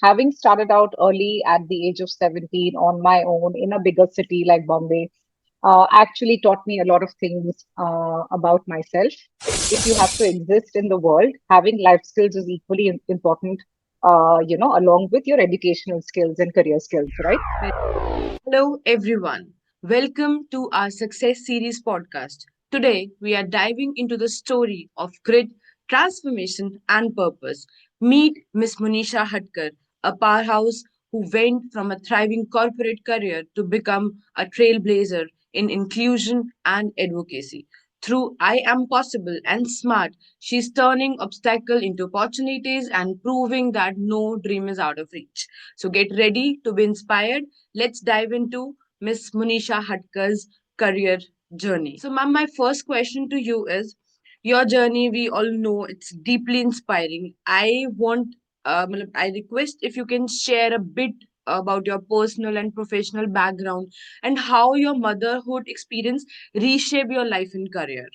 Having started out early at the age of 17 on my own in a bigger city like Bombay, actually taught me a lot of things about myself. If you have to exist in the world, having life skills is equally important, along with your educational skills and career skills, right? Hello, everyone. Welcome to our Success Series podcast. Today, we are diving into the story of grit, transformation, and purpose. Meet Miss Monisha Hatkar, a powerhouse who went from a thriving corporate career to become a trailblazer in inclusion and advocacy. Through I Am Possible and Smart, she's turning obstacle into opportunities and proving that no dream is out of reach. So get ready to be inspired. Let's dive into Miss Monisha Hatkar's career journey. So, ma'am, my first question to you is your journey. We all know it's deeply inspiring. I request if you can share a bit about your personal and professional background and how your motherhood experience reshape your life and career.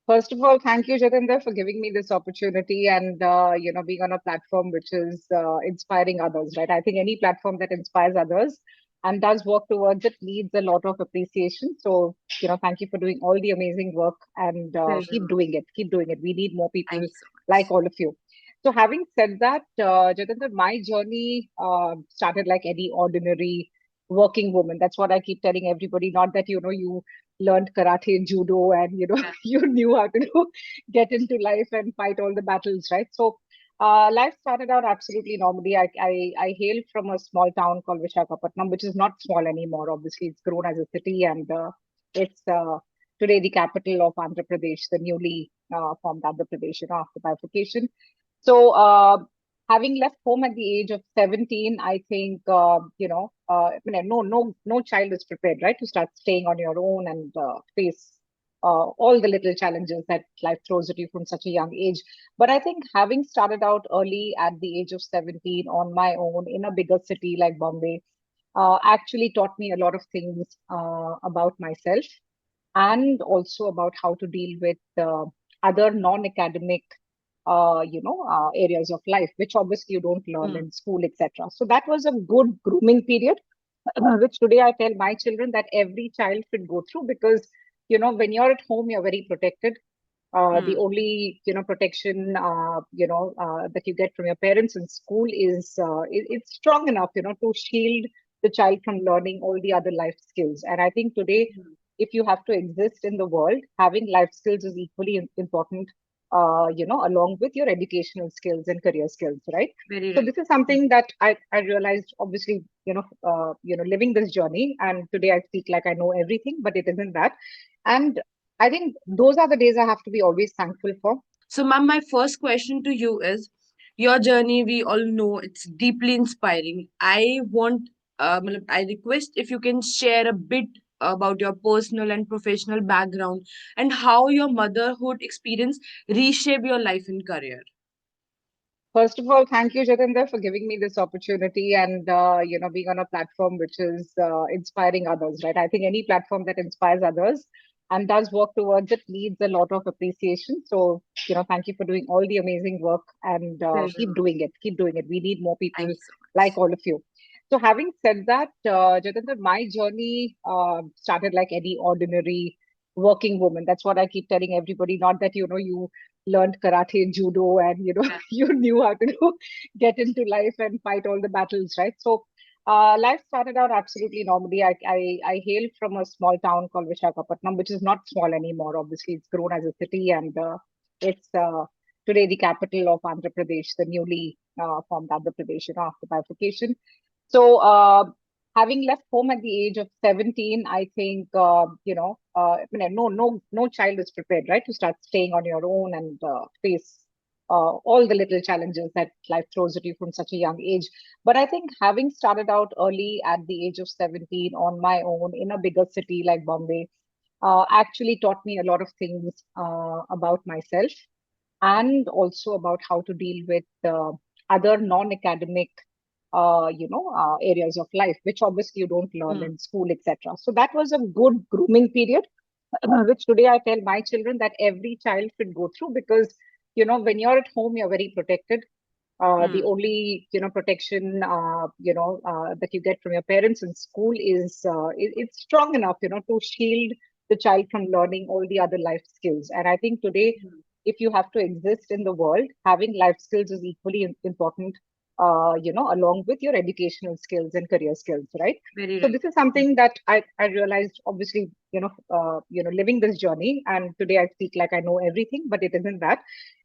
First of all, thank you, Jatinder, for giving me this opportunity and being on a platform which is inspiring others, right? I think any platform that inspires others and does work towards it needs a lot of appreciation. So, thank you for doing all the amazing work and Pleasure, keep ma'am. doing it. Keep doing it. We need more people Thank you so like much. all of you. So, having said that, Jatinder, my journey started like any ordinary working woman. That's what I keep telling everybody. Not that you learned karate and judo and you knew how to get into life and fight all the battles, right? So life started out absolutely normally. I hail from a small town called Vishakhapatnam, which is not small anymore. Obviously, it's grown as a city, and it's today the capital of Andhra Pradesh, the newly formed Andhra Pradesh, after bifurcation. So, having left home at the age of 17, I think, no child is prepared, right, to start staying on your own and face all the little challenges that life throws at you from such a young age. But I think having started out early at the age of 17 on my own in a bigger city like Bombay, actually taught me a lot of things about myself and also about how to deal with other non-academic areas of life, which obviously you don't learn Hmm. in school, etc. So that was a good grooming period, which today I tell my children that every child should go through, because when you're at home, you're very protected. The Hmm. only protection that you get from your parents in school is it's strong enough to shield the child from learning all the other life skills. And I think today, Hmm. if you have to exist in the world, having life skills is equally important, along with your educational skills and career skills, right? Very So right. this is something that I realized, obviously, living this journey. And today I speak like I know everything, but it isn't that. And I think those are the days I have to be always thankful for. So, ma'am, my first question to you is your journey. We all know it's deeply inspiring. I request if you can share a bit about your personal and professional background and how your motherhood experience reshape your life and career. First of all, thank you, Jatinder, for giving me this opportunity and being on a platform which is inspiring others, right? I think any platform that inspires others and does work towards it needs a lot of appreciation. So, thank you for doing all the amazing work and Pleasure, keep ma'am. doing it. Keep doing it. We need more people Thank you so like much. all of you. So, having said that, Jatinder, my journey started like any ordinary working woman. That's what I keep telling everybody. Not that you learned karate and judo and Yeah. you knew how to get into life and fight all the battles, right? So life started out absolutely normally. I hail from a small town called Vishakhapatnam, which is not small anymore. Obviously, it's grown as a city, and it's today the capital of Andhra Pradesh, the newly formed Andhra Pradesh, after bifurcation. So, having left home at the age of 17, I think, no child is prepared, right, to start staying on your own and face all the little challenges that life throws at you from such a young age. But I think having started out early at the age of 17 on my own in a bigger city like Bombay, actually taught me a lot of things about myself and also about how to deal with other non-academic areas of life, which obviously you don't learn Hmm. in school, etc. So that was a good grooming period, which today I tell my children that every child should go through, because when you're at home, you're very protected. The Hmm. only, protection, that you get from your parents in school is, it's strong enough, to shield the child from learning all the other life skills. And I think today, if you have to exist in the world, having life skills is equally important, along with your educational skills and career skills, right? Very So right. this is something that I realized, obviously, living this journey. And today I speak like I know everything, but it isn't that.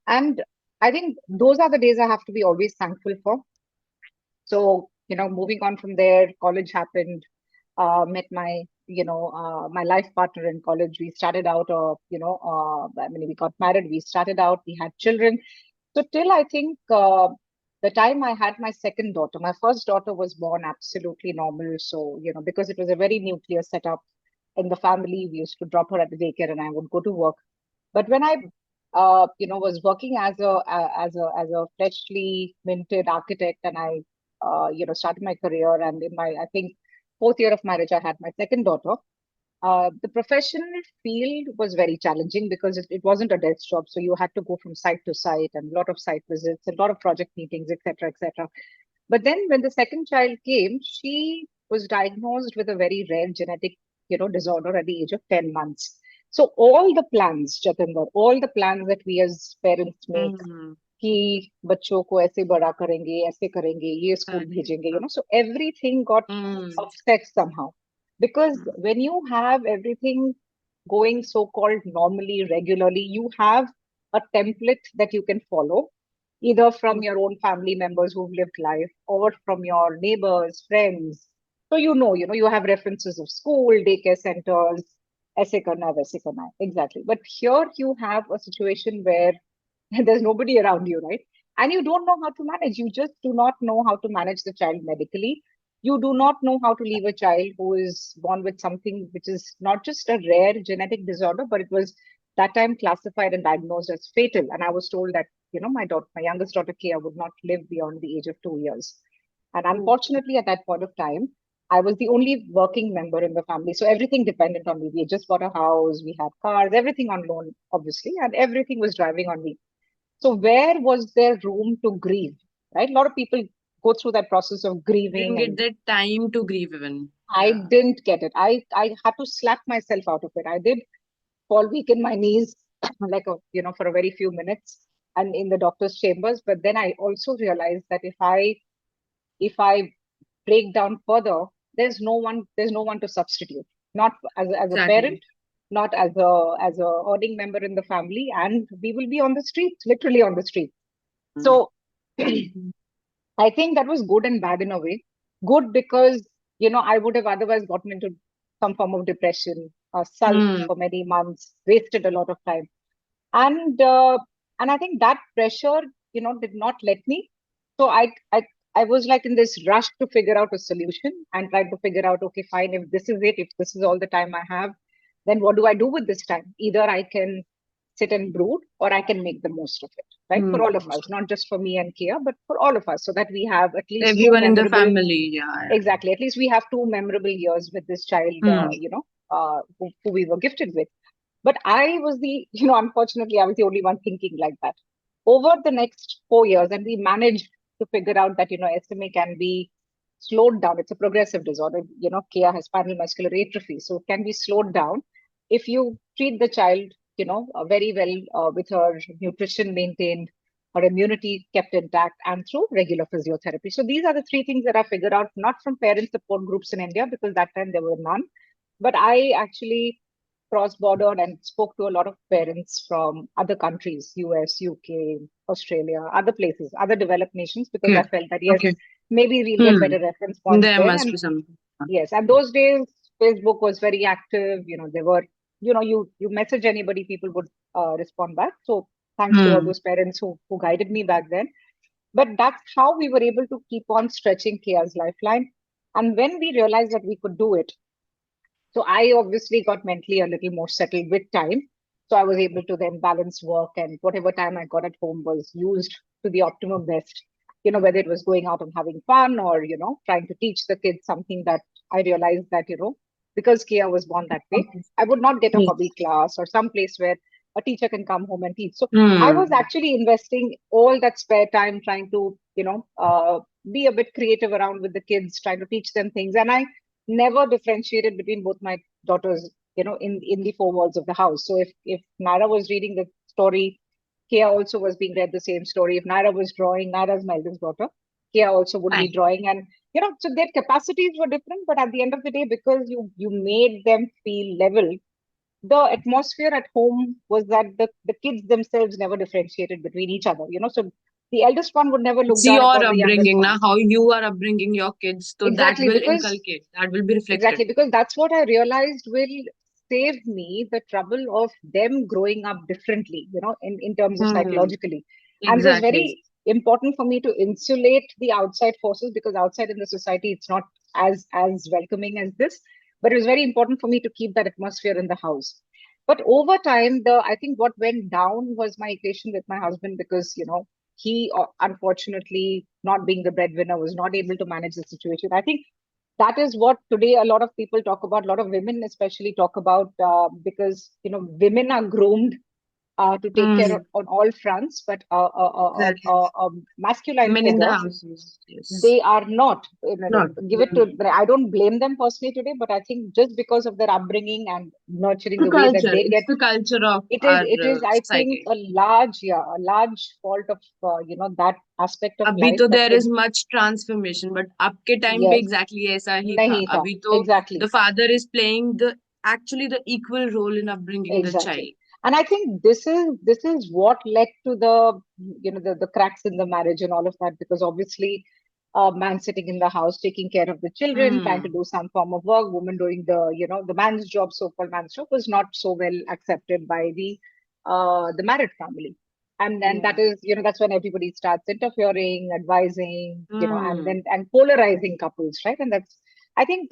And I think those are the days I have to be always thankful for. So, moving on from there, college happened, met my life partner in college. We started out, I mean, we got married, we started out, we had children. So, till I think the time I had my second daughter, my first daughter was born absolutely normal. So, because it was a very nuclear setup in the family, we used to drop her at the daycare and I would go to work. But when I, was working as a freshly minted architect, and I, started my career, and in my, I think, fourth year of marriage, I had my second daughter. The professional field was very challenging because it wasn't a desk job, so you had to go from site to site and a lot of site visits, a lot of project meetings, etc., etc. But then when the second child came, she was diagnosed with a very rare genetic, disorder at the age of 10 months. So all the plans, Jatinder, all the plans that we as parents make, Hmm. कि बच्चों को ऐसे बड़ा करेंगे, ऐसे करेंगे, ये school Correct. भेजेंगे, so everything got Hmm. upset somehow. Because Hmm. when you have everything going so-called normally, regularly, you have a template that you can follow, either from your own family members who've lived life or from your neighbors, friends. So you have references of school, daycare centers, ऐसे करना है, वैसे करना है. Exactly. But here you have a situation where there's nobody around you, right? And you don't know how to manage. You just do not know how to manage the child medically. You do not know how to leave a child who is born with something which is not just a rare genetic disorder, but it was that time classified and diagnosed as fatal. And I was told that, my youngest daughter, Kia, would not live beyond the age of 2 years. And Oh. unfortunately, at that point of time, I was the only working member in the family. So everything depended on me. We had just bought a house, we had cars, everything on loan, obviously, and everything was driving on me. So where was there room to grieve? Right? A lot of people go through that process of Didn't grieving, get and that time to grieve even. I Yeah. didn't get it. I had to slap myself out of it. I did fall weak in my knees, like for a very few minutes, and in the doctor's chambers. But then I also realized that if I break down further, there's no one to substitute. Not as a parent, Exactly. not as a earning member in the family, and we will be on the streets, literally on the street. Hmm. So I think that was good and bad in a way. Good because, I would have otherwise gotten into some form of depression, sulked Hmm. for many months, wasted a lot of time. And I think that pressure, did not let me. So I was like in this rush to figure out a solution and try to figure out, okay, fine, if this is it, if this is all the time I have, then what do I do with this time? Either I can sit and brood or I can make the most of it, right? For Hmm. all of us, not just for me and Kia, but for all of us, so that we have at least two Everyone in the memorable, family. Yeah. Yeah. exactly, at least we have two memorable years with this child, Hmm. who we were gifted with. But I was unfortunately, I was the only one thinking like that. Over the next 4 years, and we managed to figure out that, SMA can be slowed down. It's a progressive disorder. Kia has spinal muscular atrophy. So it can be slowed down if you treat the child, very well, with her nutrition maintained, her immunity kept intact, and through regular physiotherapy. So these are the three things that I figured out, not from parent support groups in India, because that time there were none, but I actually cross-bordered and spoke to a lot of parents from other countries, US, UK, Australia, other places, other developed nations, because I Okay. felt that, yes, Okay. maybe we'll get Hmm. better reference points There there. must And be some. yes, and those days, Facebook was very active. There were, you message anybody, people would respond back. So thanks to all Hmm. those parents who guided me back then. But that's how we were able to keep on stretching Kia's lifeline. And when we realized that we could do it, so I obviously got mentally a little more settled with time. So I was able to then balance work, and whatever time I got at home was used to the optimum best. Whether it was going out and having fun, or, trying to teach the kids something that I realized that, because Kia was born that way, I would not get a Yes. hobby class or some place where a teacher can come home and teach. So I was Hmm. actually investing all that spare time trying to be a bit creative around with the kids, trying to teach them things. And I never differentiated between both my daughters, in the four walls of the house. So if Naira was reading the story, Kia also was being read the same story. If Naira was drawing, Naira's my eldest daughter, Kia also would be Right. drawing. And so their capacities were different, but at the end of the day, because you made them feel level, the atmosphere at home was that the kids themselves never differentiated between each other. So the eldest one would never look It's down your upon the youngest upbringing, one. now how you are upbringing your kids, so that Exactly, will because inculcate, that will be reflected. Exactly, because that's what I realized will save me the trouble of them growing up differently, in terms of Hmm. psychologically. And it was Exactly. very important for me to insulate the outside forces, because outside in the society it's not as welcoming as this. But it was very important for me to keep that atmosphere in the house. But over time, the I think what went down was my equation with my husband, because he unfortunately, not being the breadwinner, was not able to manage the situation. I think that is what today a lot of people talk about, a lot of women especially talk about, because women are groomed to take care Hmm. of, on all fronts, but Exactly. a masculine Men in the figure, houses, yes. they are not. Not. Give it Hmm. to, I don't blame them personally today, but I think just because of their upbringing and nurturing The the way that culture. they It's get, the culture of it is I think society. a large, yeah, a large fault of that aspect of अभी life तो that there can. is much transformation, but आपके time पे Yes, exactly ऐसा ही था. nahi tha, अभी तो exactly. the father is playing the actually the equal role in upbringing the Exactly. child. And I think this is what led to the cracks in the marriage and all of that, because obviously man sitting in the house taking care of the children, trying to Hmm. do some form of work, woman doing the man's job, so-called man's job, was not so well accepted by the married family. And then Yeah. that's when everybody starts interfering, advising, and Hmm. then and polarizing couples, right? And that's, I think,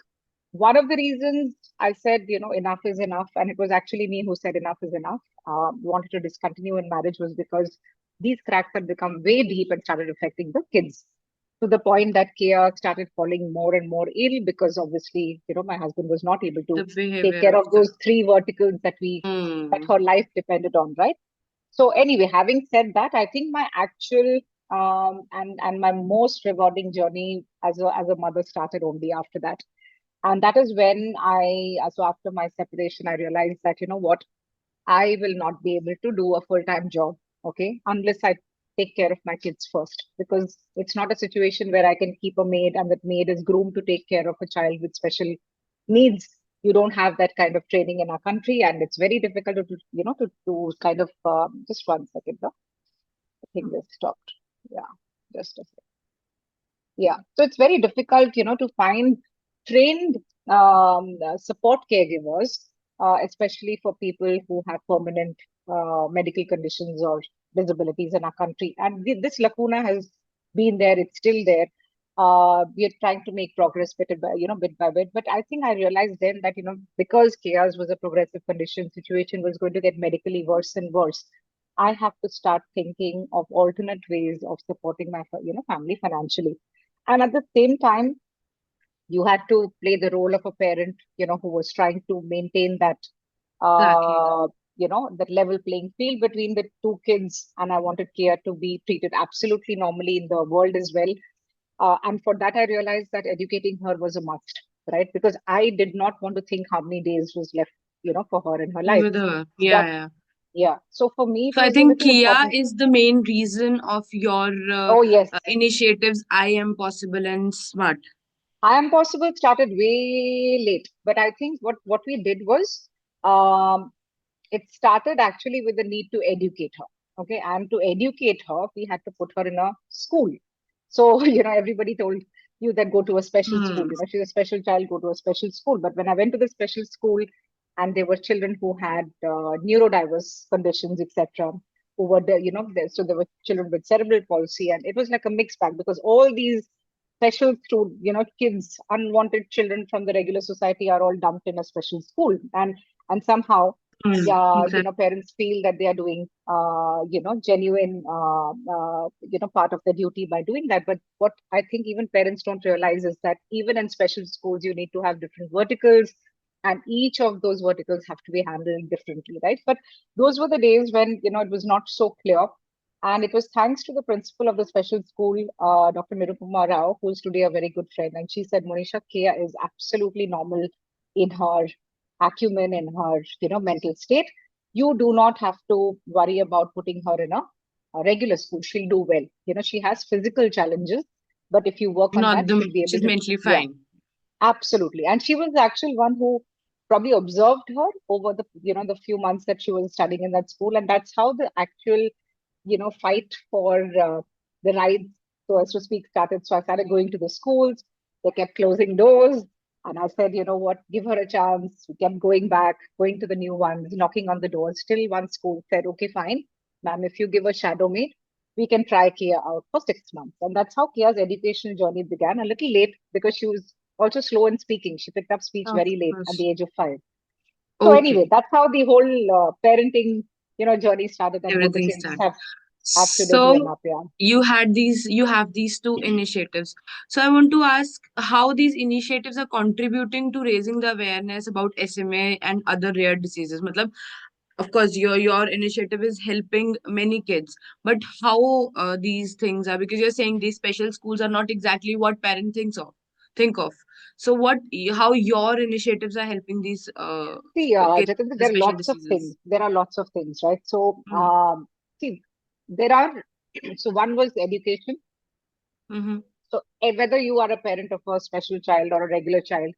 one of the reasons I said, enough is enough, and it was actually me who said enough is enough, wanted to discontinue in marriage, was because these cracks had become way deep and started affecting the kids, to the point that Kia started falling more and more ill, because obviously, my husband was not able to The take behavior care of of the. those three verticals that Hmm. her life depended on, right? So anyway, having said that, I think my actual and my most rewarding journey as a mother started only after that. And that is when so after my separation, I realized that, what, I will not be able to do a full-time job, okay, unless I take care of my kids first, because it's not a situation where I can keep a maid and that maid is groomed to take care of a child with special needs. You don't have that kind of training in our country, and it's very difficult to kind of, just one second, no? I think this stopped. Yeah, just a second. Yeah. So it's very difficult, to find trained support caregivers, especially for people who have permanent medical conditions or disabilities in our country. And this lacuna has been there; it's still there. We are trying to make progress bit by bit. But I think I realized then that, because chaos was a progressive condition, situation was going to get medically worse and worse. I have to start thinking of alternate ways of supporting my, family financially. And at the same time, you had to play the role of a parent, who was trying to maintain that, Exactly. uh, that level playing field between the two kids. And I wanted Kia to be treated absolutely normally in the world as well. And for that, I realized that educating her was a must, right? Because I did not want to think how many days was left, for her in her life. With her. Yeah, But yeah. yeah, so for me, it So I was a think little Kia important. is the main reason of your Oh, yes. initiatives. I am possible and smart. I Am Possible started way late, but I think what we did was, um, it started actually with the need to educate her. Okay, and to educate her, we had to put her in a school. So everybody told you that go to a special school. Hmm. She's a special child, go to a special school. But when I went to the special school, and there were children who had neurodiverse conditions, etc., who were so there were children with cerebral palsy, and it was like a mixed bag, because all these special kids, unwanted children from the regular society, are all dumped in a special school, and somehow, Hmm. yeah, Exactly. parents feel that they are doing genuine part of the duty by doing that. But what I think even parents don't realize is that even in special schools, you need to have different verticals, and each of those verticals have to be handled differently, right? But those were the days when it was not so clear. And it was thanks to the principal of the special school, Dr. Nirupama Rao, who is today a very good friend. And she said, Monisha, Kia is absolutely normal in her acumen, in her, mental state. You do not have to worry about putting her in a regular school. She'll do well. She has physical challenges, but if you work on Not that, the she'll be able she's to, mentally yeah, fine. absolutely. And she was the actual one who probably observed her over the few months that she was studying in that school. And that's how the actual fight for the rights, so as to speak, started. So I started going to the schools. They kept closing doors. And I said, you know what, give her a chance. We kept going back, going to the new ones, knocking on the doors. Still one school said, okay, fine, ma'am, if you give a shadow maid, we can try Kia out for 6 months. And that's how Kia's educational journey began, a little late because she was also slow in speaking. She picked up speech Of very late at course. the age of 5. So Okay, anyway, that's how the whole parenting, journey started, and both the everything kids started. have today So grown up. Yeah. you have these two initiatives. So I want to ask how these initiatives are contributing to raising the awareness about SMA and other rare diseases. Matlab, of course, your initiative is helping many kids, but how these things are, because you're saying these special schools are not exactly what parents think of. So how your initiatives are helping these See, kids Jatinder, with there are special lots of diseases. things. There are lots of things, right? So, Mm. see, there are. So one was education. Mm-hmm. So whether you are a parent of a special child or a regular child,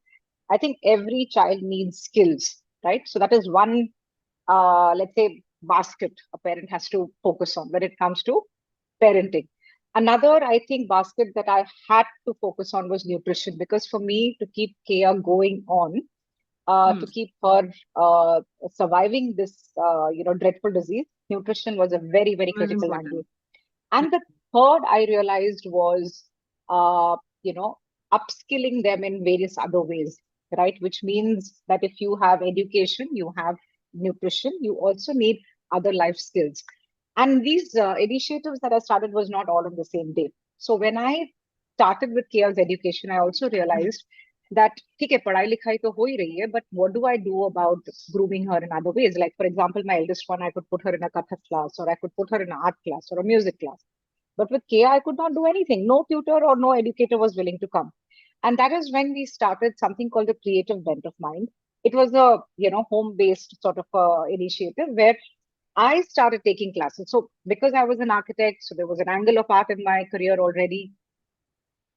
I think every child needs skills, right? So that is one, let's say, basket a parent has to focus on when it comes to parenting. Another, I think, basket that I had to focus on was nutrition, because for me to keep Kia going on, Mm. to keep her surviving this, dreadful disease, nutrition was a very, very Was critical angle. important. And the third I realized was, you know, upskilling them in various other ways, right? Which means that if you have education, you have nutrition, you also need other life skills. And these initiatives that I started was not all on the same day. So when I started with Kia's education, I also Mm. realized that ठीक है पढ़ाई लिखाई तो हो ही रही है, but what do I do about grooming her in other ways? Like for example, my eldest one, I could put her in a Kathak class, or I could put her in an art class or a music class. But with Kia, I could not do anything. No tutor or no educator was willing to come. And that is when we started something called the Creative Bent of Mind. It was a home-based sort of initiative where I started taking classes. So because I was an architect, so there was an angle of art in my career already.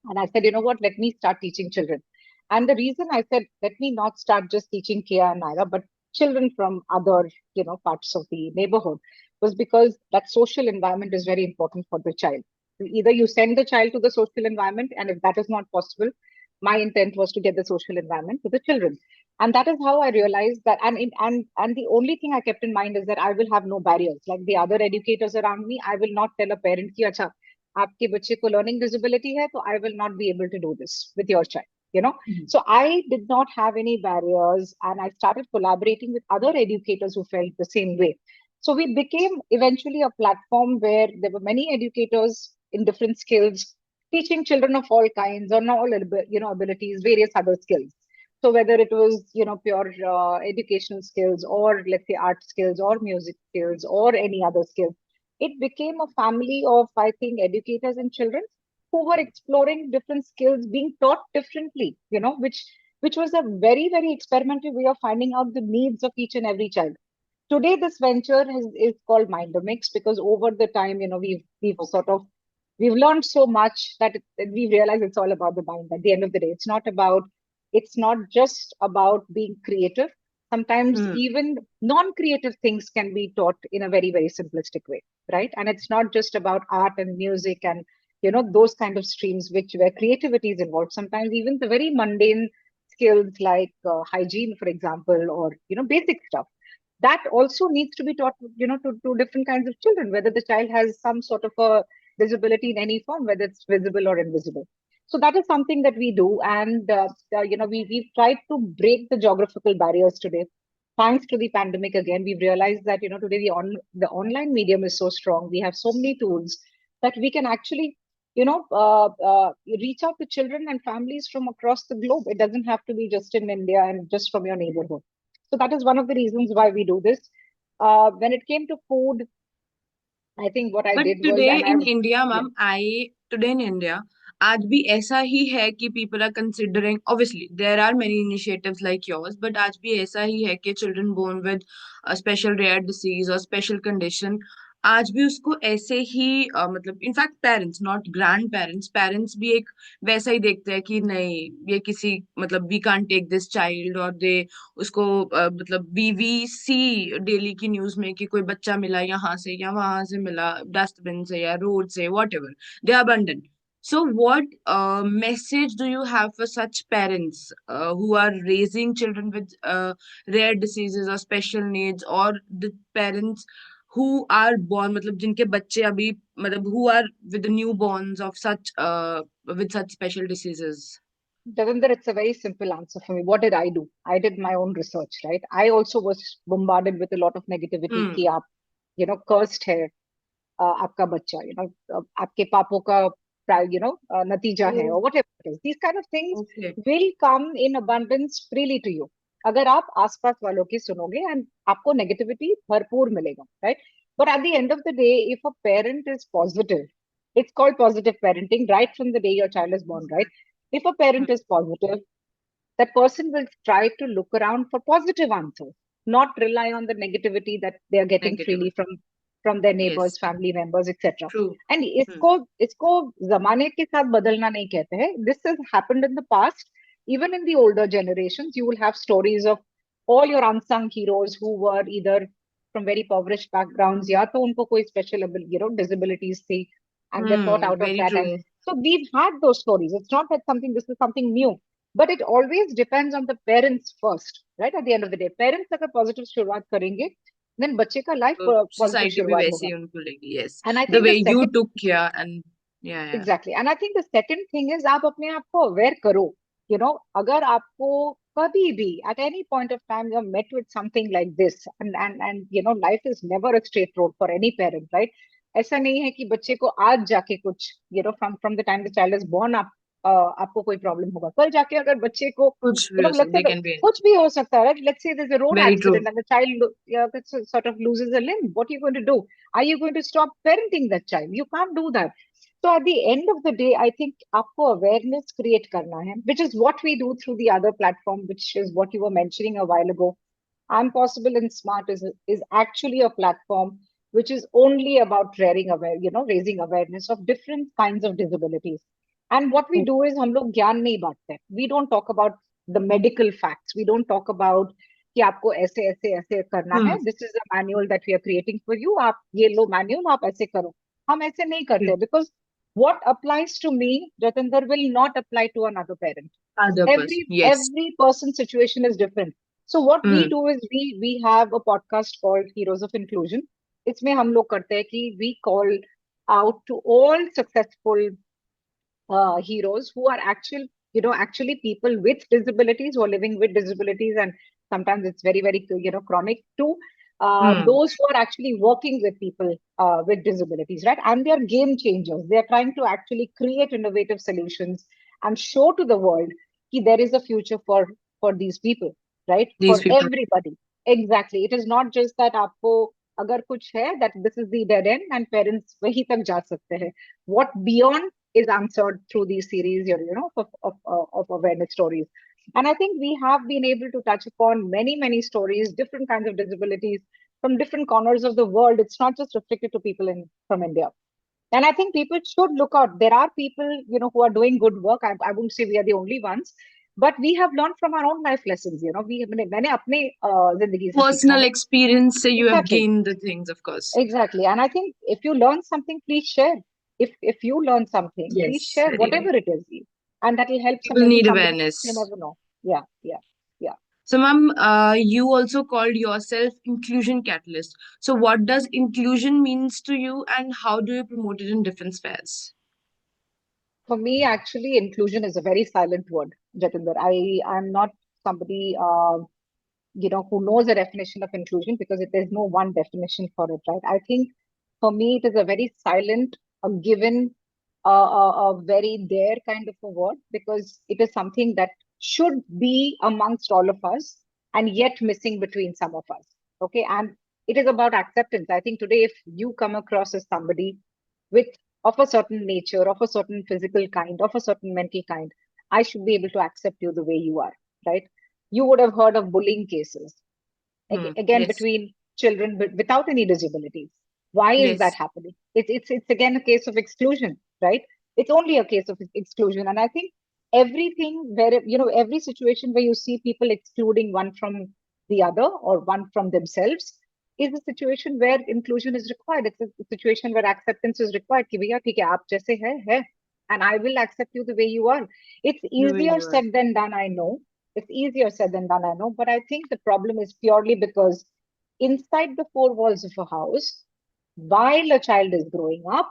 And I said, you know what, let me start teaching children. And the reason I said, let me not start just teaching Kia and Naira, but children from other, parts of the neighborhood, was because that social environment is very important for the child. Either you send the child to the social environment, and if that is not possible, my intent was to get the social environment to the children. And that is how I realized that, and the only thing I kept in mind is that I will have no barriers. Like the other educators around me, I will not tell a parent ki, acha, आपके बच्चे को learning disability है तो I will not be able to do this with your child. Mhm. So I did not have any barriers, and I started collaborating with other educators who felt the same way. So we became eventually a platform where there were many educators in different skills teaching children of all kinds, or not all abilities, various other skills. So whether it was pure educational skills, or let's say art skills, or music skills, or any other skills, it became a family of, I think, educators and children who were exploring different skills, being taught differently, which was a very, very experimental way of finding out the needs of each and every child. Today, this venture is called Mindomix, because over the time, we've sort of we've learned so much that we realize it's all about the mind. At the end of the day, it's not just about being creative. Sometimes Mm. even non-creative things can be taught in a very, very simplistic way, right? And it's not just about art and music and those kind of streams where creativity is involved. Sometimes even the very mundane skills like hygiene, for example, or basic stuff, that also needs to be taught to different kinds of children, whether the child has some sort of a disability in any form, whether it's visible or invisible. So that is something that we do. And we've tried to break the geographical barriers today. Thanks to the pandemic, again, we've realized that today the online medium is so strong. We have so many tools that we can actually reach out to children and families from across the globe. It doesn't have to be just in India and just from your neighborhood. So that is one of the reasons why we do this. When it came to food, I think what I but did was, today and I in was, India yeah, ma'am I today in India आज भी ऐसा ही है कि people are considering obviously there are many initiatives like yours but आज भी ऐसा ही है कि children born with special rare disease और स्पेशल कंडीशन आज भी उसको ऐसे ही मतलब in fact parents not grandparents parents भी एक वैसा ही देखते हैं कि नहीं ये किसी मतलब we can't take this child और दे उसको मतलब वी सी डेली की न्यूज में कि कोई बच्चा मिला यहाँ से या वहां से मिला डस्टबिन से या रोड से whatever they are abandoned. So what message do you have for such parents who are raising children with rare diseases or special needs, or the parents who are born मतलब जिनके बच्चे अभी मतलब who are with the newborns of such with such special diseases? Davinder, it's a very simple answer for me. What did I do? I did my own research, right? I also was bombarded with a lot of negativity कि Hmm. आप, cursed है, आपका बच्चा, आपके पापों का, नतीजा है, Oh, or whatever it is. These kind of things okay. will come in abundance freely to you. अगर आप आसपास वालों की सुनोगे and आपको negativity भरपूर मिलेगा, right? But at the end of the day, if a parent is positive, it's called positive parenting right from the day your child is born, right? If a Hmm. parent is positive, that person will try to look around for positive answers, not rely on the negativity that they are getting freely Negativity. from their neighbors, Yes. family members, etc. True. And Hmm. इसको जमाने के साथ बदलना नहीं कहते हैं. This has happened in the past. Even in the older generations, you will have stories of all your unsung heroes who were either from very impoverished backgrounds, या तो उनको कोई special disabilities थी, and they fought Hmm. out of Very that. And true. so we've had those stories. It's not that this is something new, but it always depends on the parents first, right? At the end of the day, parents अगर positive शुरुआत करेंगे, then बच्चे का life तो positive society भी शुरुआत वैसे होगा. ही उनको लेगी yes And I the think way the you second took care and या Exactly. And I think the second thing is आप अपने आप को aware करो. अगर आपको कभी भी at any point of time you're met with something like this, and life is never a straight road for any parent, right? ऐसा नहीं है कि बच्चे को आज जाके कुछ, from the time the child is born, आपको कोई प्रॉब्लम होगा. कल जाके अगर बच्चे को, कुछ भी हो let's सकता say दे कैन बी कुछ भी हो सकता है, right? Let's say there's a road very true accident and the child, sort of loses a limb. What are you going to do? Are you going to stop parenting that child? You can't do that. So at the end of the day, I think आपको awareness create करना है, which is what we do through the other platform, which is what you were mentioning a while ago. I'm Possible and Smart is actually a platform which is only about raising awareness of different kinds of disabilities. And what we do is हम लोग ज्ञान नहीं बांटते हैं. We don't talk about the medical facts. We don't talk about कि आपको ऐसे ऐसे ऐसे करना है. This is a manual that we are creating for you. आप ये लो manual, आप ऐसे करो. हम ऐसे नहीं करते because what applies to me, Jatinder, will not apply to another parent. Other every person yes every person's situation is different. So what we do is we have a podcast called Heroes of Inclusion. इसमें हम लोग करते हैं कि we call out to all successful heroes who are actually people with disabilities who are living with disabilities, and sometimes it's very very chronic too. Those who are actually working with people with disabilities, right? And they are game changers. They are trying to actually create innovative solutions and show to the world that there is a future for these people, right? These For people everybody. Exactly. It is not just that आपको अगर कुछ है, that this is the dead end and parents वही तक जा सकते हैं. What beyond is answered through these series, of awareness stories. And I think we have been able to touch upon many, many stories, different kinds of disabilities from different corners of the world. It's not just restricted to people from India. And I think people should look out. There are people, who are doing good work. I wouldn't say we are the only ones, but we have learned from our own life lessons. मैंने अपने जिंदगी से सीखा personal है. Experience से you have Exactly. Gain the things of course Exactly. And I think if you learn something, please share. If you learn something, yes please share very whatever it is. And that will help people maybe need somebody else. Awareness You never know. Yeah, yeah, yeah. so ma'am you also called yourself inclusion catalyst so what does inclusion means to you and how do you promote it in different spheres For me, actually, inclusion is a very silent word, Jatinder. I'm not somebody who knows the definition of inclusion, because there's no one definition for it, right? I think for me, it is a very silent, a given, a very there kind of a word, because it is something that should be amongst all of us and yet missing between some of us. Okay. And It is about acceptance. I think today, if you come across as somebody with of a certain nature, of a certain physical kind, of a certain mental kind, I should be able to accept you the way you are, right? You would have heard of bullying cases, again, Yes. between children without any disabilities. Why is that Yes. happening? It's again a case of exclusion, right? It's only a case of exclusion. And I think everything where, every situation where you see people excluding one from the other or one from themselves is a situation where inclusion is required. It's a situation where acceptance is required. कि भैया ठीक है, आप जैसे है, and I will accept you the way you are. It's The way easier you are. said than done, I know. It's easier said than done, I know, but I think the problem is purely because inside the four walls of a house, while a child is growing up,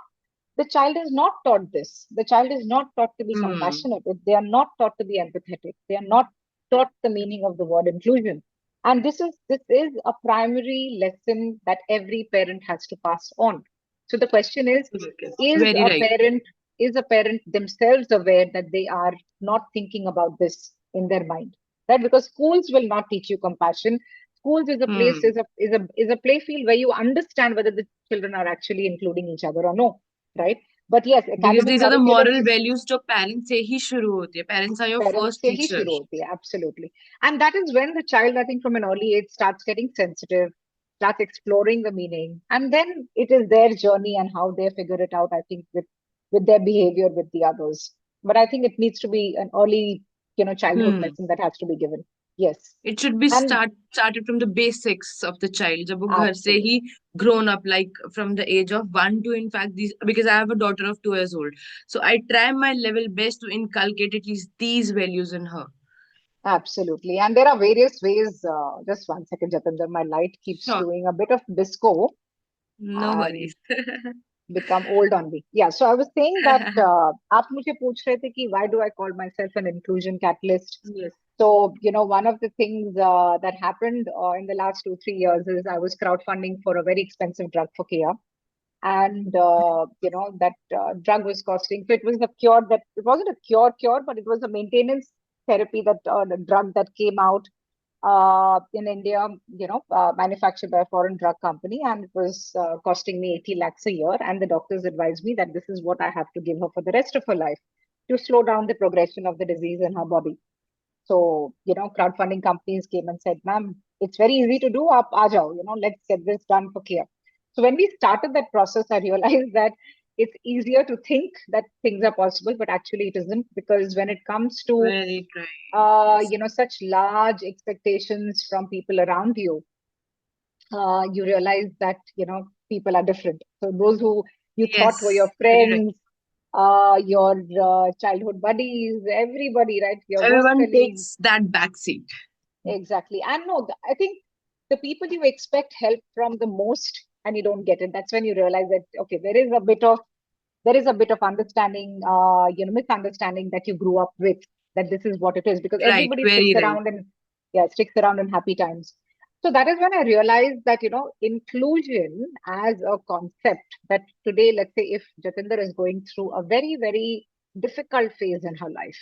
the child is not taught this. The child is not taught to be Hmm. compassionate. They are not taught to be empathetic. They are not taught the meaning of the word inclusion. And this is a primary lesson that every parent has to pass on. So the question Absolutely. is Very a right. parent is a parent themselves aware that they are not thinking about this in their mind, right? Because schools will not teach you compassion. Schools is a place Hmm. is a play field where you understand whether the children are actually including each other or no, right? But yes, Because academic these are the curriculum moral is values जो parents से ही शुरू होती है. Parents are your parents first से ही teacher. शुरू होती है, absolutely. And that is when the child, I think, from an early age starts getting sensitive, starts exploring the meaning, and then it is their journey and how they figure it out, I think, with their behavior with the others. But I think it needs to be an early, childhood Hmm. lesson that has to be given. Yes. It should be And started from the basics of the child. जब वो घर से absolutely. He grown up, like from the age of 1 to, in fact, these, because I have a daughter of 2 years old, so I try my level best to inculcate at least these values in her. Absolutely. And there are various ways. Just one second, Jatinder. My light keeps Sure. doing a bit of disco No and worries. become old on me. Yeah. So I was saying that आप मुझे पूछ रहे थे कि why do I call myself an inclusion catalyst? Yes. So, one of the things that happened in the last 2, 3 years is I was crowdfunding for a very expensive drug for Kia. And, that drug was costing, so it was a cure that, it wasn't a cure, but it was a maintenance therapy that, the drug that came out in India, manufactured by a foreign drug company, and it was costing me 80 lakhs a year. And the doctors advised me that this is what I have to give her for the rest of her life to slow down the progression of the disease in her body. So, crowdfunding companies came and said, ma'am, it's very easy to do. Up, aa jao, let's get this done for Kia. So when we started that process, I realized that it's easier to think that things are possible, but actually it isn't, because when it comes to, Very right. Yes. such large expectations from people around you, you realize that, people are different. So those who you thought were your Yes. Very right. friends, your childhood buddies, everybody, right? Your work Everyone colleagues. takes that back seat. Exactly. And no, I think the people you expect help from the most and you don't get it, that's when you realize that, okay, there is a bit of understanding, misunderstanding that you grew up with, that this is what it is, because Right. everybody sticks Very right. around and, yeah, sticks around in happy times. So that is when I realized that, inclusion as a concept, that today, let's say if Jatinder is going through a very, very difficult phase in her life,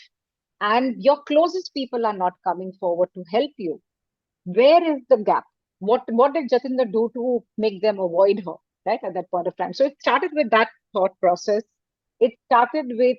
and your closest people are not coming forward to help you, where is the gap? What did Jatinder do to make them avoid her, right, at that point of time? So it started with that thought process. It started with,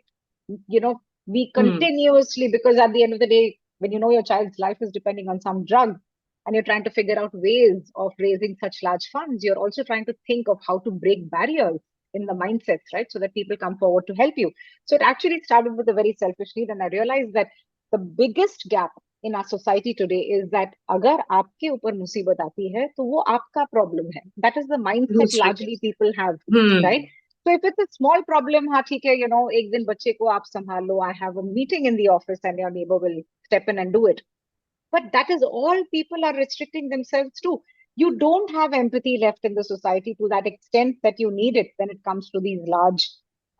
we Hmm. continuously, because at the end of the day, when you know your child's life is depending on some drug and you're trying to figure out ways of raising such large funds, you're also trying to think of how to break barriers in the mindsets, right? So that people come forward to help you. So it actually started with a very selfish need. And I realized that the biggest gap in our society today is that अगर आपके ऊपर मुसीबत आती है तो वो आपका problem है. That is the mindset दूसरे largely people have, Hmm. right? So if it's a small problem, हाँ ठीक है, एक दिन बच्चे को आप संभाल लो, I have a meeting in the office and your neighbor will step in and do it. But that is all people are restricting themselves to. You don't have empathy left in the society to that extent that you need it when it comes to these large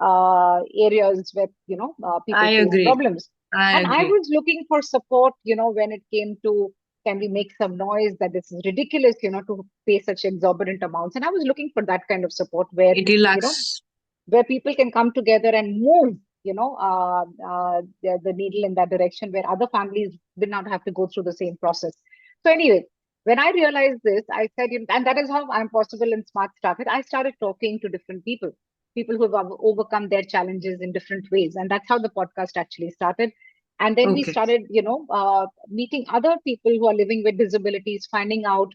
areas where, people I face agree. problems. I And I agree. was looking for support, when it came to, can we make some noise, that this is ridiculous, to pay such exorbitant amounts. And I was looking for that kind of support where, It you know, relax. where people can come together and move, the needle in that direction, where other families did not have to go through the same process. So anyway, When I realized this, I said, and that is how I'm possible and smart started. I started talking to different people, people who have overcome their challenges in different ways. And that's how the podcast actually started. And then we Okay. started, meeting other people who are living with disabilities, finding out,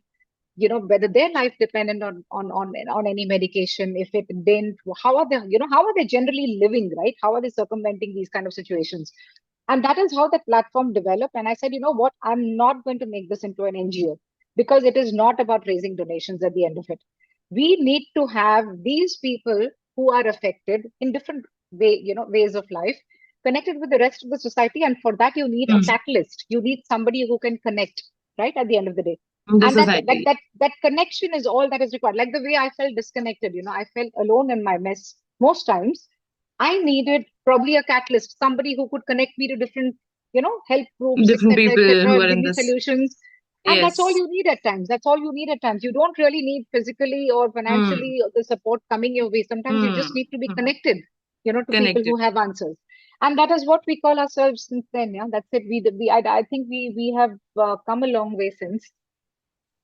whether their life depended on any medication. If it didn't, how are they, how are they generally living, right? How are they circumventing these kind of situations? And that is how the platform developed. And I said, you know what, I'm not going to make this into an NGO, because it is not about raising donations at the end of it. We need to have these people who are affected in different ways of life, connected with the rest of the society. And for that, you need a Mm. catalyst. You need somebody who can connect, right, at the end of the day. The And that that society. that that connection is all that is required. Like the way I felt disconnected, I felt alone in my mess most times. I needed probably a catalyst, somebody who could connect me to different, help groups, Different etc., people etc., who and are give in me this. solutions. And that's all Yes. you need at times. That's all you need at times. You don't really need physically or Hmm. financially the support coming your way. Sometimes you just Hmm. need to be Hmm. connected, to people Connected. who have answers. And that is what we call ourselves since then. Yeah, that's it. I think we have come a long way since,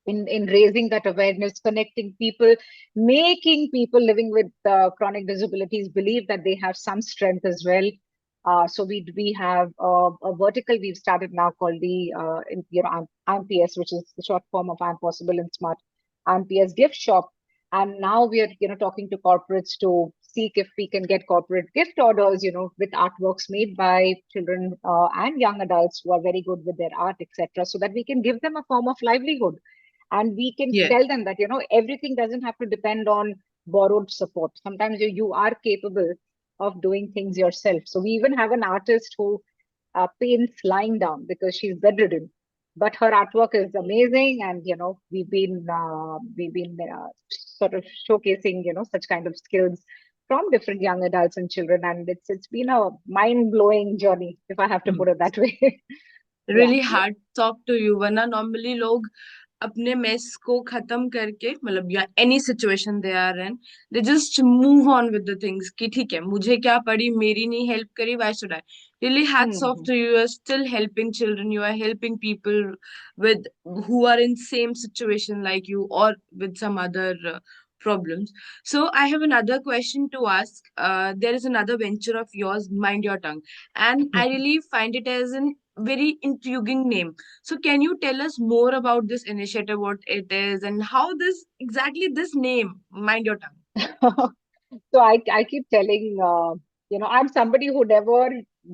in raising that awareness, connecting people, making people living with chronic disabilities believe that they have some strength as well. So we have a vertical we've started now called the AMPS, which is the short form of I'm Possible and Smart. AMPS gift shop. And now we are talking to corporates to seek if we can get corporate gift orders, with artworks made by children and young adults who are very good with their art, etc., so that we can give them a form of livelihood. And we can Yeah. tell them that everything doesn't have to depend on borrowed support. Sometimes you are capable of doing things yourself. So we even have an artist who paints lying down because she's bedridden, but her artwork is amazing. And we've been sort of showcasing such kind of skills from different young adults and children. And it's been a mind-blowing journey, if I have to put it that way. Yeah. Really hard talk to you, वरना normally लोग अपने mess को खत्म करके, मतलब या any situation they are in, they just move on with the things कि ठीक है, मुझे क्या पड़ी, मेरी नहीं हेल्प करी, why should I. Really hats off Hmm. to you. You are still helping children, you are helping people with who are in same situation like you or with some other problems. So I have another question to ask. There is another venture of yours, Mind Your Tongue, and I Hmm. really find it as an very intriguing name. So can you tell us more about this initiative, what it is, and how this exactly this name, Mind Your Tongue? So I keep telling, I'm somebody who never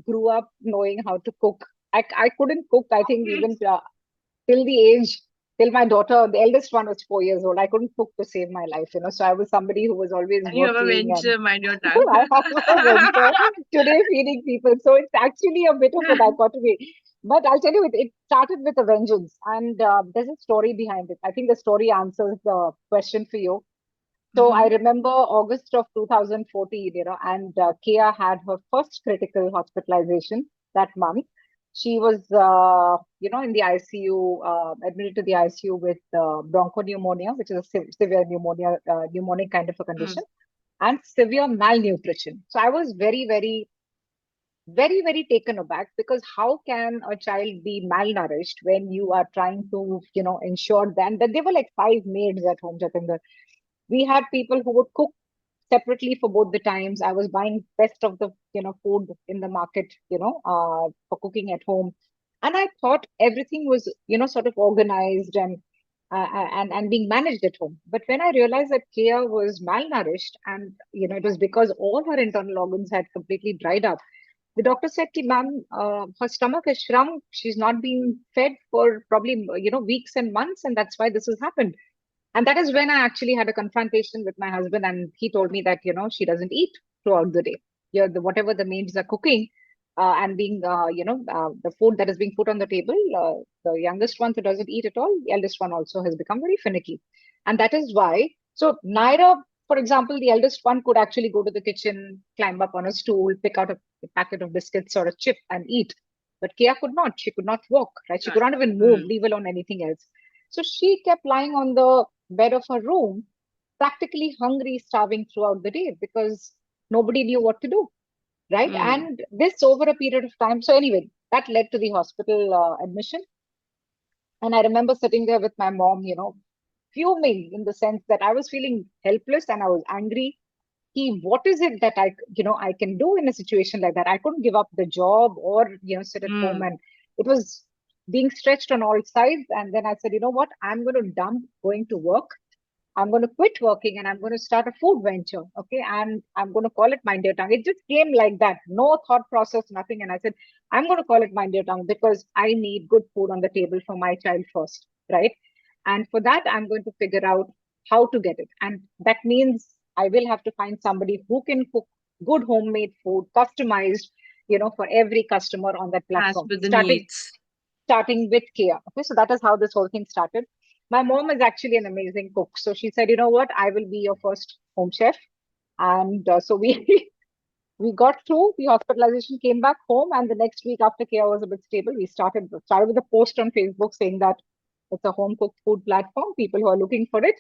grew up knowing how to cook. I couldn't cook, I think, even till the age, till my daughter, the eldest one, was 4 years old. I couldn't cook to save my life. So I was somebody who was always And you have a working, and venture, Mind Your Tongue. I have a venture today feeding people. So it's actually a bit of a dichotomy. But I'll tell you, it started with a vengeance. And there's a story behind it. I think the story answers the question for you. So I Mhm. remember August of 2014, and Kia had her first critical hospitalization that month. She was, in the ICU, admitted to the ICU with bronchopneumonia, which is a severe pneumonia, pneumonic kind of a condition, Mm. and severe malnutrition. So I was very, very, very, very taken aback, because how can a child be malnourished when you are trying to, ensure them that they were like five maids at home, Jatinder. We had people who would cook separately for both the times. I was buying best of the food in the market, for cooking at home, and I thought everything was sort of organized and being managed at home. But when I realized that Kia was malnourished, and it was because all her internal organs had completely dried up. The doctor said, "Ki, ma'am, her stomach has shrunk. She's not been fed for probably weeks and months, and that's why this has happened." And that is when I actually had a confrontation with my husband, and he told me that she doesn't eat throughout the day. Whatever the maids are cooking, and being the food that is being put on the table, the youngest one who doesn't eat at all, the eldest one also has become very finicky, and that is why. So Naira, for example, the eldest one could actually go to the kitchen, climb up on a stool, pick out a packet of biscuits or a chip and eat. But Kia could not. She could not walk. Right? She could Right. not even move, Mm. leave alone anything else. So she kept lying on the bed of her room, practically hungry, starving throughout the day, because nobody knew what to do, right? Mm. And this over a period of time. So anyway, that led to the hospital admission. And I remember sitting there with my mom, fuming in the sense that I was feeling helpless and I was angry. What is it that I can do in a situation like that? I couldn't give up the job or, sit at home, Hmm. and it was being stretched on all sides. And then I said, you know what? I'm going to dump going to work. I'm going to quit working and I'm going to start a food venture. Okay. And I'm going to call it Mind Your Tongue. It just came like that. No thought process, nothing. And I said, I'm going to call it Mind Your Tongue because I need good food on the table for my child first. Right. And for that, I'm going to figure out how to get it. And that means I will have to find somebody who can cook good homemade food, customized, for every customer on that As platform. per the Starting needs. starting with Kia. Okay, so that is how this whole thing started. My mom is actually an amazing cook. So she said, you know what, I will be your first home chef. And so we we got through the hospitalization, came back home, and the next week after Kia was a bit stable, we started with a post on Facebook saying that it's a home cooked food platform, people who are looking for it,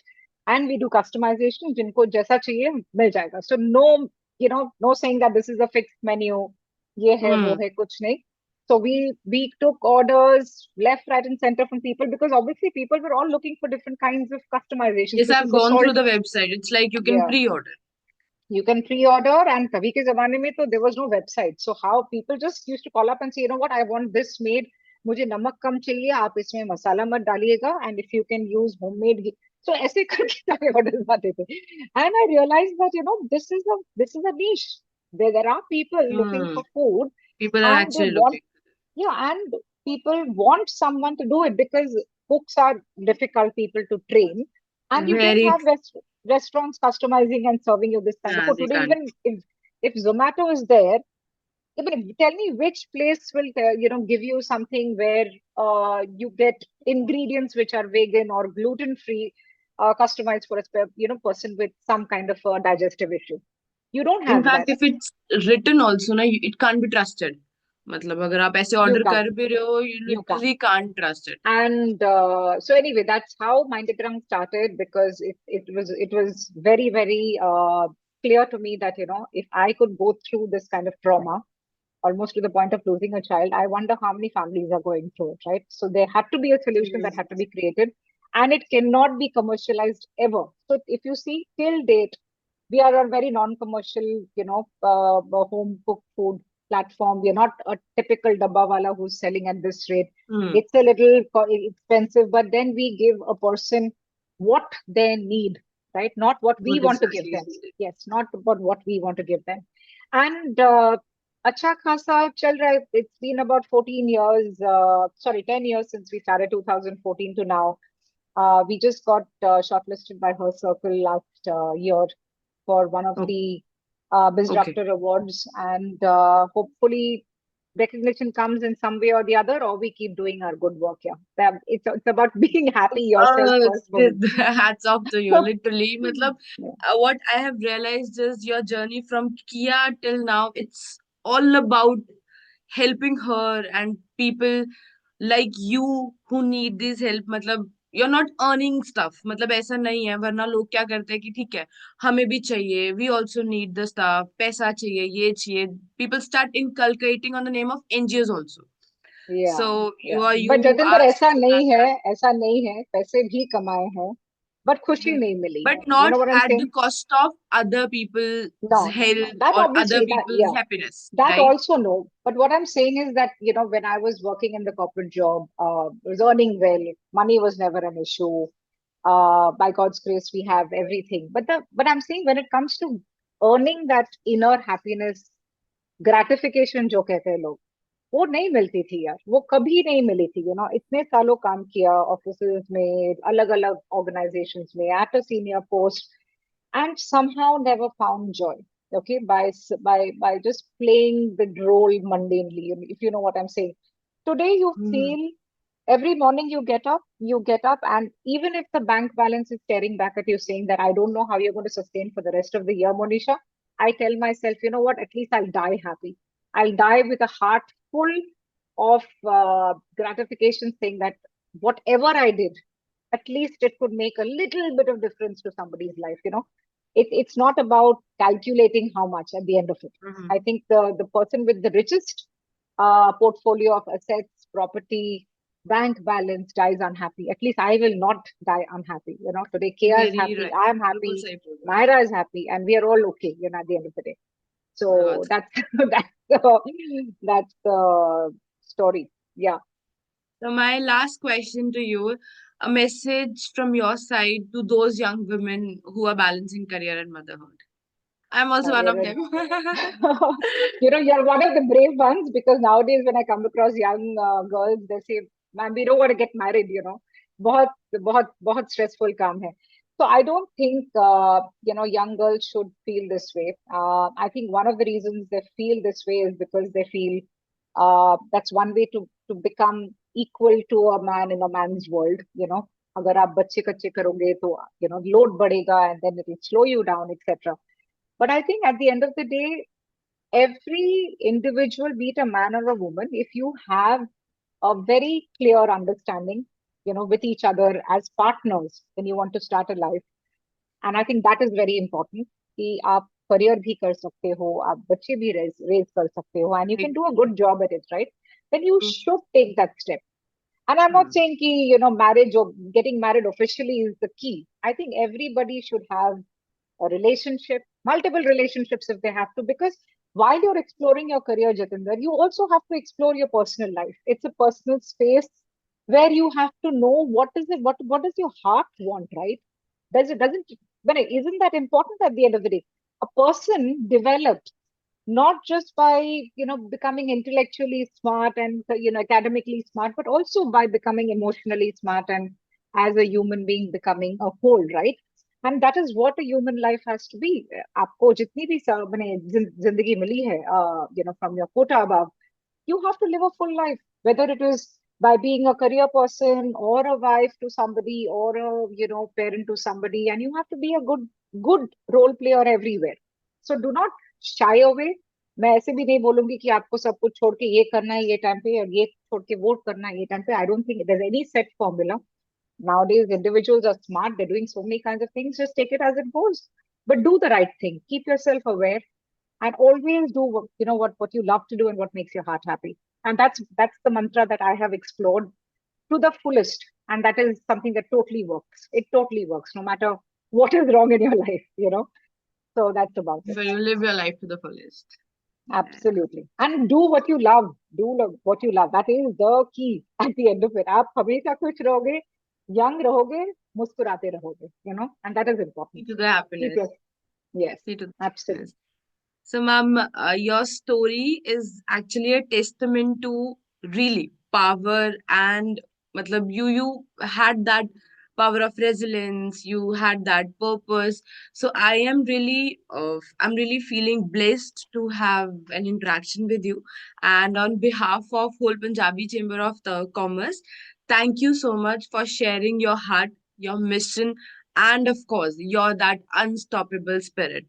and we do customization, जिनको जैसा चाहिए मिल जाएगा. So no, no saying that this is a fixed menu, ये है वो Hmm. है कुछ नहीं. So we took orders left, right, and center from people because obviously people were all looking for different kinds of customizations. Yes, Kisi I've ko gone through salt, the website. It's like you can yeah, pre-order. you can pre-order, and तभी के जमाने में तो there was no website. So how people just used to call up and say, you know what, I want this made. मुझे नमक कम चाहिए, आप इसमें मसाला मत डालिएगा, and if you can use homemade so ऐसे करके सारे orders आते थे. And I realized that this is a niche. There are people looking Hmm. for food, People are and they actually want, looking. yeah, and people want someone to do it because cooks are difficult people to train, and you don't Very have restaurants customizing and serving you this kind of food as you today. can't. Even if Zomato is there, tell me which place will give you something where you get ingredients which are vegan or gluten free, customized for a person with some kind of a digestive issue. You don't In have fact, that. if it's written also, na, it can't be trusted. मतलब अगर आप ऐसे You order can't. कर भी रहे हो, you You can't. literally can't trust it. And so anyway, that's how Mindgram started, because it was very, very clear to me that if I could go through this kind of trauma, almost to the point of losing a child, I wonder how many families are going through it, right? So there had to be a solution that Hmm. had to be created, and it cannot be commercialized ever. So if you see till date, we are a very non-commercial, home cooked food platform. We are not a typical dabba wala who's selling at this rate. Hmm. It's a little expensive, but then we give a person what they need, right? Not what we What want to give exactly them. is it? Yes, not about what we want to give them. And अच्छा खासा चल रहा है. It's been about 14 years, sorry, 10 years since we started, 2014 to now. We just got shortlisted by Her Circle last year for one of Oh, the okay. Disruptor Awards, and hopefully recognition comes in some way or the other, or we keep doing our good work. Yeah, it's about being happy yourself first, woman. Hats off to you. Literally, matlab, Yeah. what I have realized is your journey from Kia till now. It's all about helping her and people like you who need this help. मतलब you're not earning stuff. मतलब ऐसा नहीं है, वरना लोग क्या करते हैं कि ठीक है हमें भी चाहिए, we also need the stuff, पैसा चाहिए, ये चाहिए. People start inculcating on the name of NGOs also. या So या बट you जतिंदर, are ऐसा still नहीं at है, that. ऐसा नहीं है. पैसे भी कमाए हैं, बट खुशी नहीं मिली But है. You not know what I'm at the saying? cost of other people's No. health That or other obviously, that, people's yeah, happiness, that right? also no. But what I'm saying is that, when I was working in the corporate job, I was earning well, money was never an issue. By God's grace, we have everything. But I'm saying when it comes to earning that inner happiness, gratification जो कहते हैं लोग, वो नहीं मिलती थी यार. वो कभी नहीं मिली थी. इतने सालों काम किया ऑफिस में, अलग अलग ऑर्गेनाइजेशंस में, at a senior post, and somehow never found joy. Okay, by just playing the role mundanely, if you know what I'm saying. Today you Hmm. feel, every morning you get up, and even if the bank balance is staring back at you saying that I don't know how you're going to sustain for the rest of the year, Monisha, I tell myself, you know what, at least I'll die happy. I'll die with a heart full of gratification, saying that whatever I did, at least it could make a little bit of difference to somebody's life. It's not about calculating how much at the end of it. Mhm. I think the person with the richest portfolio of assets, property, bank balance dies unhappy. At least I will not die unhappy. Today Kia is Very happy, right. I am बिल्कुल happy, सही बोल रहे हो. Myra is happy, and we are all okay, at the end of the day. So बहुत. that's that's the story. Yeah. So my last question to you, a message from your side to those young women who are balancing career and motherhood. I'm also one Career of and them. you're one of the brave ones, because nowadays when I come across young girls, they say, "Man, we don't want to get married." बहुत बहुत stressful काम है. So I don't think young girls should feel this way. I think one of the reasons they feel this way is because they feel that's one way to become equal to a man in a man's world. अगर आप बच्चे कच्चे करोगे तो load बढ़ेगा, and then it will slow you down, etc. But I think at the end of the day, every individual, be it a man or a woman, if you have a very clear understanding, with each other as partners when you want to start a life, and I think that is very important. कि आप career भी कर सकते हो, आप बच्चे भी raise कर सकते हो, and you can do a good job at it, right? Then you should take that step. And I'm not Hmm. saying कि, marriage or getting married officially is the key. I think everybody should have a relationship, multiple relationships if they have to, because while you're exploring your career, Jatinder, you also have to explore your personal life. It's a personal space where you have to know what does your heart want, right? Doesn't but isn't that important at the end of the day? A person develops not just by becoming intellectually smart and academically smart, but also by becoming emotionally smart, and as a human being becoming a whole, right? And that is what a human life has to be. आपको जितनी भी जिंदगी मिली है, from your quota above, you have to live a full life, whether it is by being a career person or a wife to somebody or a parent to somebody, and you have to be a good role player everywhere. So do not shy away. मैं ऐसे भी नहीं बोलूंगी कि आपको सब कुछ छोड़ के ये करना है ये टाइम पे, और ये छोड़ के वो करना है ये टाइम पे. I don't think there's any set formula. Nowadays individuals are smart, they're doing so many kinds of things. Just take it as it goes, but do the right thing, keep yourself aware, and always do what you love to do and what makes your heart happy. And that's the mantra that I have explored to the fullest, and that is something that totally works. It totally works no matter what is wrong in your life. So that's about it. So you live your life to the fullest. Absolutely. And do what you love. What you love. That is the key at the end of it. आप हमेशा खुश रहोगे, young रहोगे, मुस्कुराते रहोगे. And that is See important. to the Keep happiness. your, yes, See to the happiness. absolutely. So, ma'am, your story is actually a testament to really power and you had that power of resilience. You had that purpose. So I'm really feeling blessed to have an interaction with you. And on behalf of whole Punjabi Chamber of the Commerce, thank you so much for sharing your heart, your mission, and of course, your that unstoppable spirit.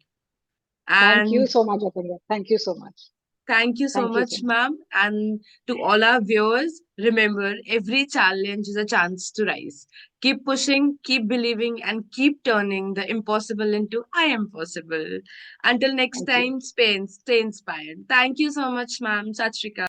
Thank you And so much, Atanya. Thank you so much. thank you so Thank you so much, much. ma'am. And to all our viewers, remember every challenge is a chance to rise. Keep pushing, keep believing, and keep turning the impossible into I am possible. Until next Thank you. time, stay inspired. Thank you so much, ma'am. Sat Shri Akal.